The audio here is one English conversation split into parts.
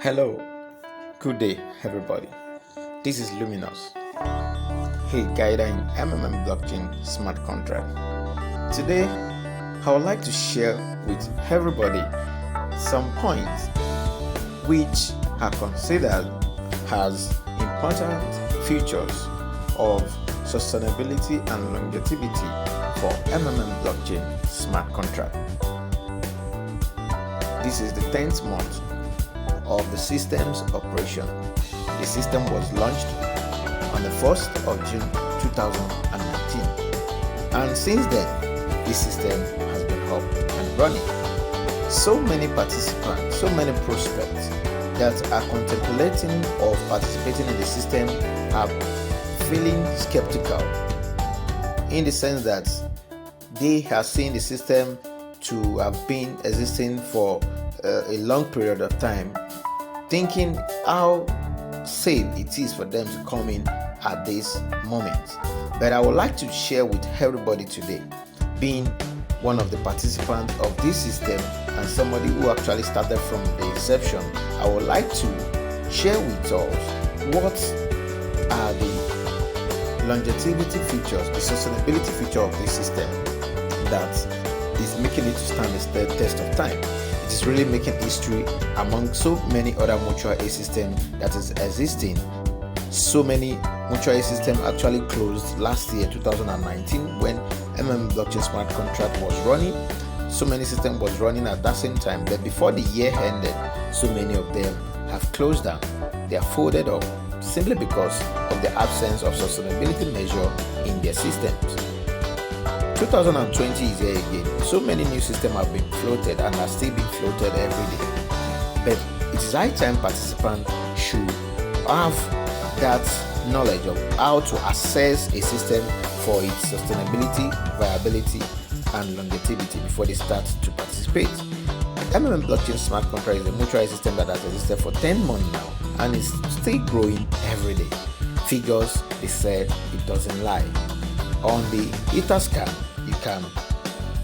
Hello, good day, everybody. This is Luminous, a guide in blockchain smart contract. Today, I would like to share with everybody some points which are considered as important features of sustainability and longevity for blockchain smart contract. This is the 10th month of the system's operation. The system was launched on the 1st of June 2019, and since then the system has been up and running. So many participants, so many prospects that are contemplating of participating in the system are feeling skeptical, in the sense that they have seen the system to have been existing for a long period of time, thinking how safe it is for them to come in at this moment. But I would like to share with everybody today, being one of the participants of this system and somebody who actually started from the inception, I would like to share with us what are the longevity features, the sustainability feature of this system that is making it to stand the test of time. It is really making history among so many other mutual aid systems that is existing. So many mutual aid systems actually closed last year, 2019, when blockchain smart contract was running. So many systems was running at that same time, but before the year ended, so many of them have closed down. They are folded up simply because of the absence of sustainability measure in their systems. 2020 is here again. So many new systems have been floated and are still being floated every day. But it is high time participants should have that knowledge of how to assess a system for its sustainability, viability, and longevity before they start to participate. Blockchain smart contract is a mutual aid system that has existed for 10 months now and is still growing every day. Figures, they said, it doesn't lie. On the Etherscan, you can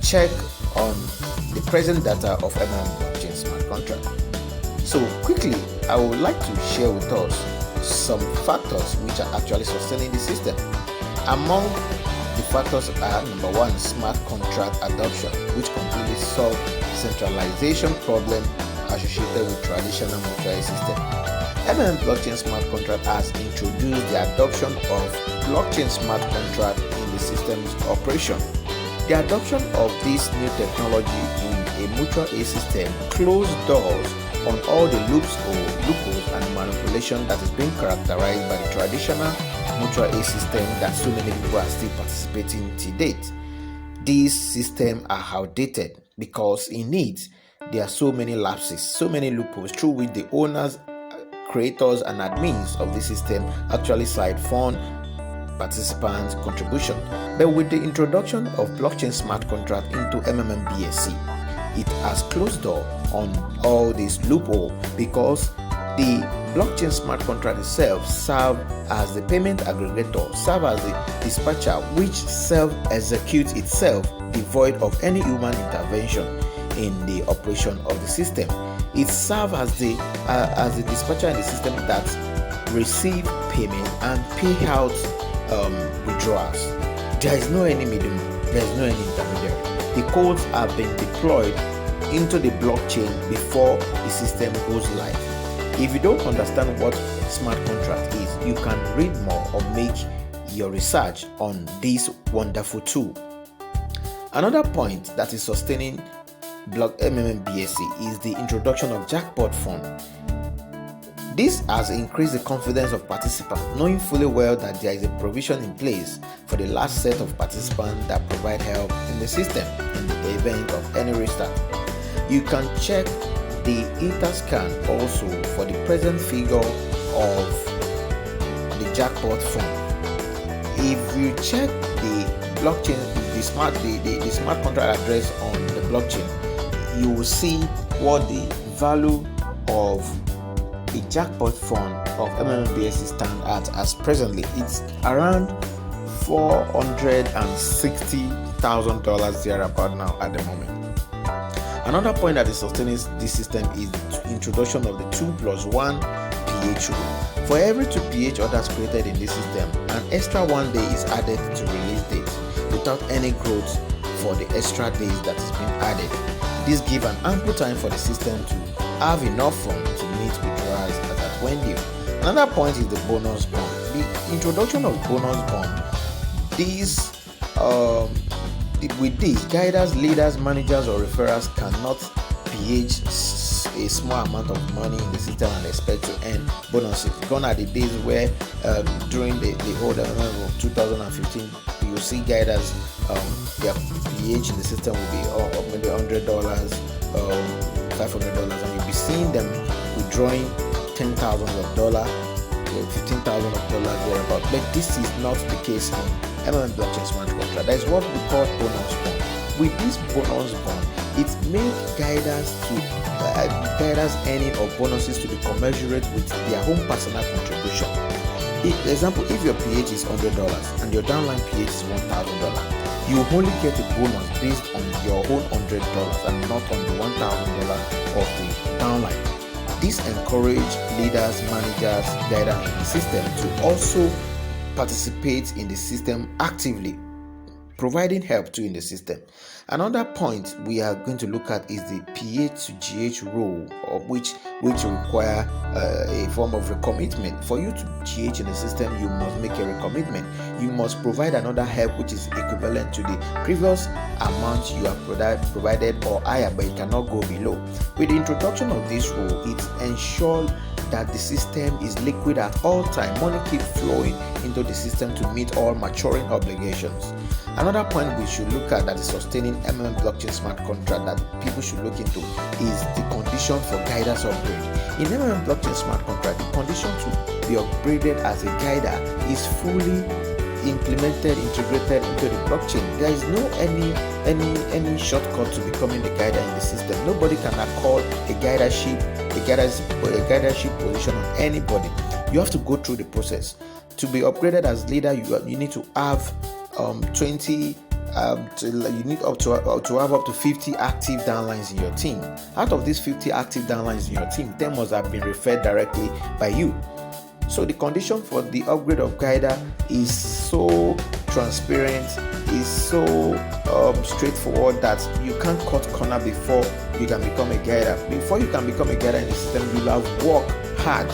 check on the present data of blockchain smart contract. So quickly, I would like to share with us some factors which are actually sustaining the system. Among the factors are: number one, smart contract adoption, which completely solves centralization problem associated with traditional mutual aid system. Blockchain smart contract has introduced the adoption of blockchain smart contract in the system's operation. The adoption of this new technology in a mutual aid system closed doors on all the loopholes and manipulation that is being characterized by the traditional mutual aid system that so many people are still participating to date. These systems are outdated because in it there are so many lapses, so many loopholes through which the owners, creators, and admins of the system actually siphon participants' contribution. But with the introduction of blockchain smart contract into Mmmbsc, it has closed door on all these loopholes, because the blockchain smart contract itself serves as the payment aggregator, serves as the dispatcher which self-executes itself devoid of any human intervention in the operation of the system. It serves as the dispatcher in the system that receive payment and pay out withdrawals. There is no any middleman, there is no any intermediary. The codes have been deployed into the blockchain before the system goes live. If you don't understand what smart contract is, you can read more or make your research on this wonderful tool. Another point that is sustaining Mmmbsc is the introduction of jackpot fund. This has increased the confidence of participants, knowing fully well that there is a provision in place for the last set of participants that provide help in the system in the event of any restart. You can check the Etherscan also for the present figure of the jackpot fund. If you check the blockchain, the smart contract address on the blockchain, you will see what the value of the jackpot fund of Mmmbsc stand at as presently. It's around $460,000 thereabout now at the moment. Another point that is sustaining this system is introduction of the 2+1 pH rule. For every 2 pH orders created in this system, an extra 1 day is added to release date without any growth for the extra days that is being added. This gives an ample time for the system to have enough funds to meet withdrawals at when due. Another point is the bonus bond. The introduction of bonus bond. With this, guiders, leaders, managers, or referrals cannot pH a small amount of money in the system and expect to earn bonuses. Gone are the days where during the old of 2015, you see guiders, their pH in the system will be maybe $100, $500, and you'll be seeing them withdrawing $10,000, $15,000 thereabout. But this is not the case in blockchain smart contract. That is what we call bonus bond. With this bonus bond, it makes guiders earning or bonuses to be commensurate with their own personal contribution. For example, if your pH is $100 and your downline pH is $1,000, you only get a bonus based on your own $100 and not on the $1,000 of the downline. This encourages leaders, managers, guiders in the system to also participate in the system actively, providing help too in the system. Another point we are going to look at is the pH to GH rule, of which require a form of recommitment. For you to GH in the system, you must make a recommitment. You must provide another help which is equivalent to the previous amount you have provided or higher, but it cannot go below. With the introduction of this rule, it ensures that the system is liquid at all time. Money keeps flowing into the system to meet all maturing obligations. Another point we should look at that is sustaining blockchain smart contract that people should look into is the condition for guiders upgrade. In blockchain smart contract, the condition to be upgraded as a guider is fully integrated into the blockchain. There is no any shortcut to becoming the guider in the system. Nobody can call a guidership position on anybody. You have to go through the process. To be upgraded as leader, you need to have 20 you need to have up to 50 active downlines in your team. Out of these 50 active downlines in your team, 10 must have been referred directly by you. So the condition for the upgrade of guider is so transparent, is so straightforward that you can't cut corner before you can become a guider. Before you can become a guider in the system, you'll have worked hard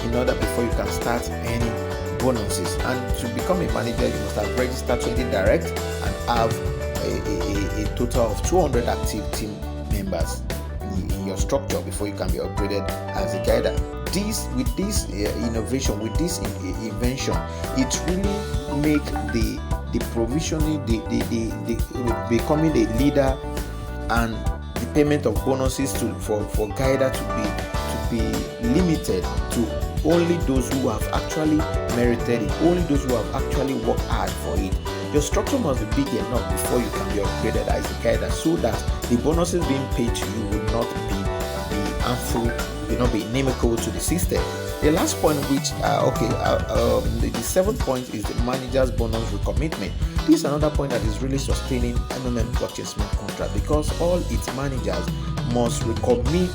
in order before you can start earning bonuses. And to become a manager, you must have registered 20 direct and have a total of 200 active team members in your structure before you can be upgraded as a guider. With this innovation, with this invention, it really make the provisioning, the becoming a leader and the payment of bonuses for guider to be limited to only those who have actually merited it, only those who have actually worked hard for it. Your structure must be big enough before you can be upgraded as a guider, so that the bonuses being paid to you will not be harmful, will not be inimical to the system. The last point, the seventh point, is the manager's bonus recommitment. This is another point that is really sustaining blockchain smart contract, because all its managers must recommit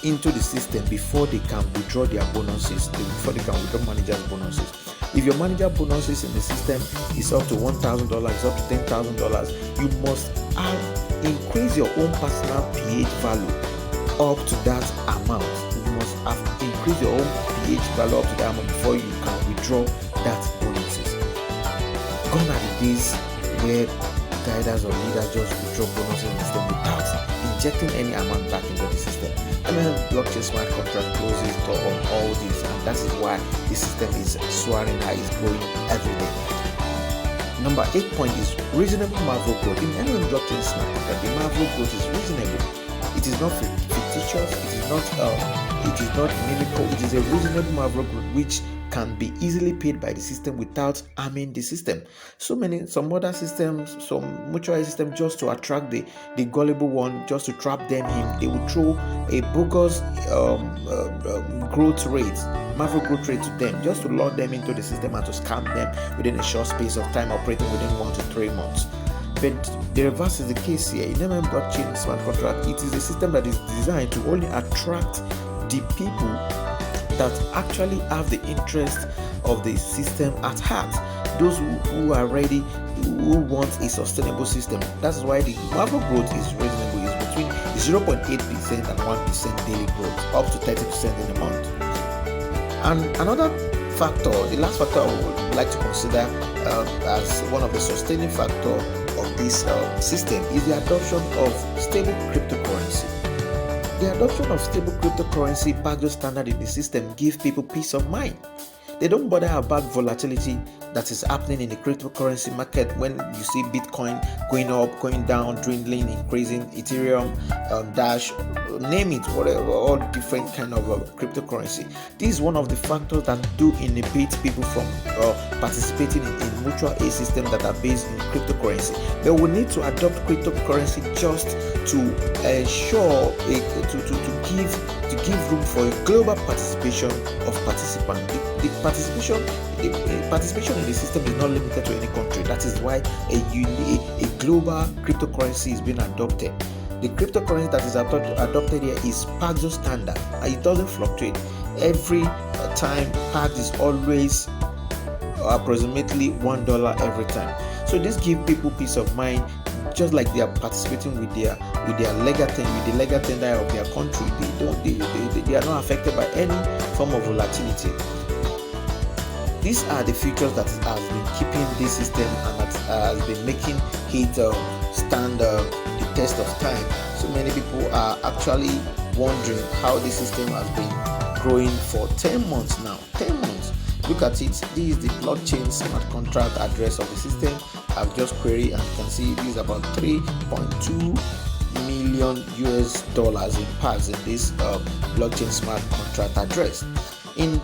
into the system before they can withdraw their bonuses, before they can withdraw managers' bonuses. If your manager bonuses in the system is up to $1,000, is up to $10,000, you must increase your own personal pH value up to that amount. You must have increased your own pH value up to that amount before you can withdraw that bonuses. Gone are the days where guiders or leaders just withdraw bonuses in the system without injecting any amount back into the system. Blockchain smart contract closes the door on all this, and that is why the system is soaring high, is growing every day. Number 8 point is reasonable Marvel growth. In blockchain smart contract, the Marvel growth is reasonable. It is not fictitious. It is not inimical. It is a reasonable Marvel growth which can be easily paid by the system without harming the system. Some other systems, some mutual systems, just to attract the gullible one, just to trap them in, they would throw a bogus growth rate, Marvel growth rate to them, just to lure them into the system and to scam them within a short space of time, operating within 1 to 3 months. But the reverse is the case here. In blockchain smart contract, it is a system that is designed to only attract the people that actually have the interest of the system at heart. Those who are ready, who want a sustainable system. That's why the market growth is reasonable. It's between 0.8% and 1% daily growth, up to 30% in a month. And another factor, the last factor I would like to consider as one of the sustaining factor of this system is the adoption of stable cryptocurrency. The adoption of stable cryptocurrency backed the standard in the system give people peace of mind. They don't bother about volatility that is happening in the cryptocurrency market when you see Bitcoin going up, going down, dwindling, increasing, Ethereum, Dash, name it, whatever, all different kind of cryptocurrency. This is one of the factors that do inhibit people from participating in mutual aid systems that are based in cryptocurrency. But we need to adopt cryptocurrency just to ensure to give room for a global participation of participants. The participation in the system is not limited to any country. That is why a global cryptocurrency is being adopted. The cryptocurrency that is adopted here is Paxos standard, and it doesn't fluctuate. Every time Pax is always approximately $1 every time. So this gives people peace of mind, just like they are participating with their legal tender of their country. They are not affected by any form of volatility. These are the features that has been keeping this system and that has been making it stand the test of time. So many people are actually wondering how this system has been growing for 10 months now. 10 months. Look at it. This is the blockchain smart contract address of the system. I've just queried, and you can see this is about 3.2 million US dollars in Pax in this blockchain smart contract address. In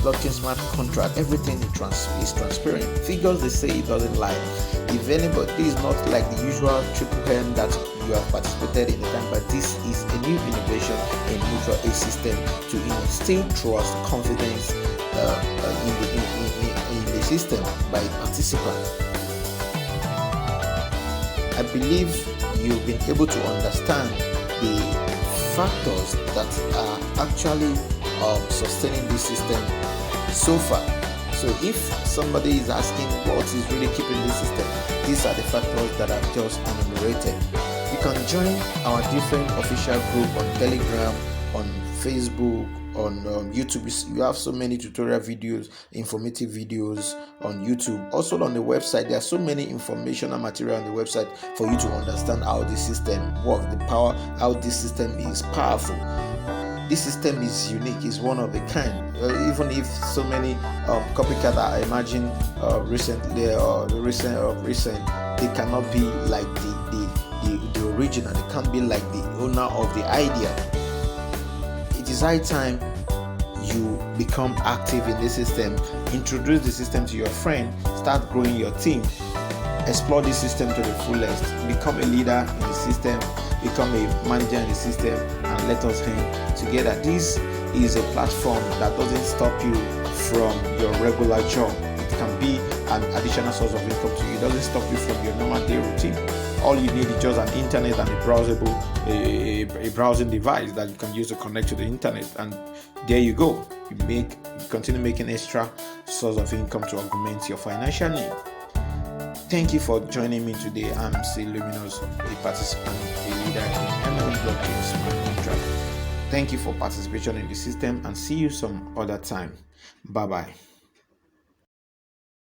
blockchain smart contract, everything is transparent. Figures, they say it doesn't lie. If anybody, this is not like the usual triple M that you have participated in the time, but this is a new innovation in mutual aid system to instill trust, confidence in the system by participants. I believe you've been able to understand the factors that are actually sustaining this system so far. So if somebody is asking what is really keeping this system, these are the factors that I've just enumerated. You can join our different official group on Telegram, on Facebook, on YouTube. You have so many tutorial videos, informative videos on YouTube. Also on the website, there are so many informational material on the website for you to understand how this system works, how this system is powerful. This system is unique, is one of a kind. Even if so many copycat I imagine recently they cannot be like the original. They can't be like the owner of the idea. It is high time you become active in this system. Introduce the system to your friend. Start growing your team. Explore this system to the fullest. Become a leader in the system. Become a manager in the system, and let us hang together. This is a platform that doesn't stop you from your regular job. It can be an additional source of income to you. It doesn't stop you from your normal day routine. All you need is just an internet and a browsing device that you can use to connect to the internet, and there you go. You continue making extra source of income to augment your financial need. Thank you for joining me today. I'm Luminous, a participant, a leader in Mmmbsc smart contract. Thank you for participation in the system, and see you some other time. Bye bye.